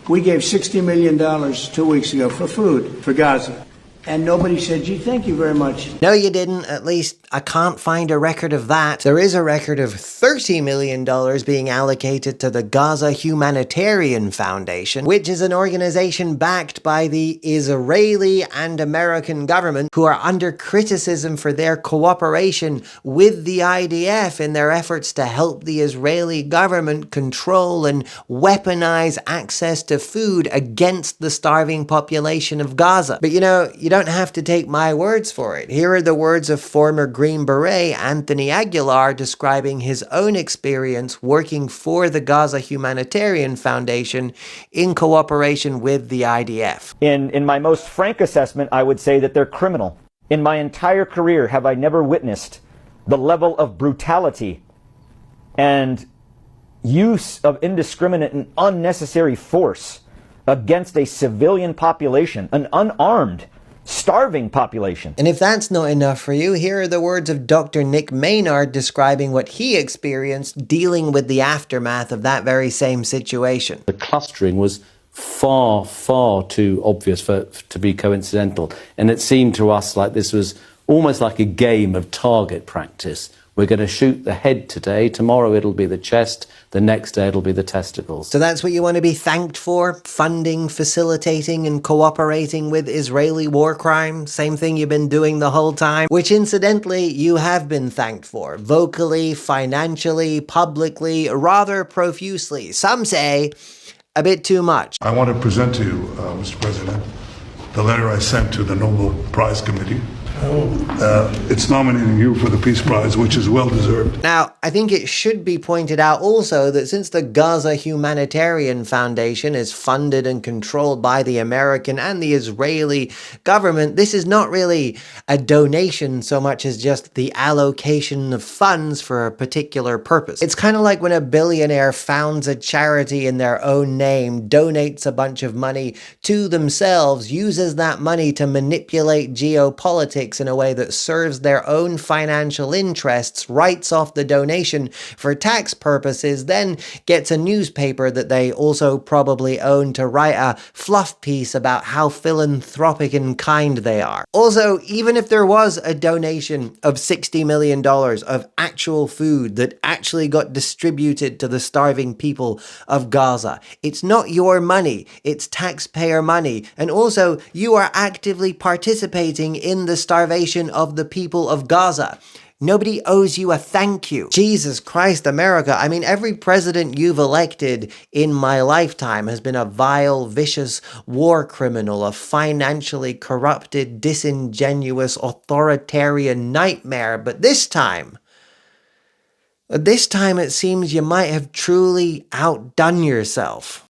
We gave $60 million 2 weeks ago for food for Gaza. And nobody said, gee, thank you very much. No, you didn't. At least I can't find a record of that. There is a record of $30 million being allocated to the Gaza Humanitarian Foundation, which is an organization backed by the Israeli and American government, who are under criticism for their cooperation with the IDF in their efforts to help the Israeli government control and weaponize access to food against the starving population of Gaza. But you know, you don't have to take my words for it. Here are the words of former Green Beret Anthony Aguilar describing his own experience working for the Gaza Humanitarian Foundation in cooperation with the IDF. In my most frank assessment, I would say that they're criminal. In my entire career, have I never witnessed the level of brutality and use of indiscriminate and unnecessary force against a civilian population, an unarmed, starving population. And if that's not enough for you, here are the words of Dr. Nick Maynard describing what he experienced dealing with the aftermath of that very same situation. The clustering was far, far too obvious to be coincidental. And it seemed to us like this was almost like a game of target practice. We're going to shoot the head today, tomorrow it'll be the chest, the next day it'll be the testicles. So that's what you want to be thanked for? Funding, facilitating, and cooperating with Israeli war crime? Same thing you've been doing the whole time? Which incidentally, you have been thanked for. Vocally, financially, publicly, rather profusely. Some say a bit too much. I want to present to you, Mr. President, the letter I sent to the Nobel Prize Committee. It's nominating you for the Peace Prize, which is well-deserved. Now, I think it should be pointed out also that since the Gaza Humanitarian Foundation is funded and controlled by the American and the Israeli government, this is not really a donation so much as just the allocation of funds for a particular purpose. It's kind of like when a billionaire founds a charity in their own name, donates a bunch of money to themselves, uses that money to manipulate geopolitics in a way that serves their own financial interests, writes off the donation for tax purposes, then gets a newspaper that they also probably own to write a fluff piece about how philanthropic and kind they are. Also, even if there was a donation of $60 million of actual food that actually got distributed to the starving people of Gaza, it's not your money, it's taxpayer money, and also you are actively participating in the starvation of the people of Gaza. Nobody owes you a thank you. Jesus Christ, America. I mean, every president you've elected in my lifetime has been a vile, vicious war criminal, a financially corrupted, disingenuous, authoritarian nightmare. But this time it seems you might have truly outdone yourself.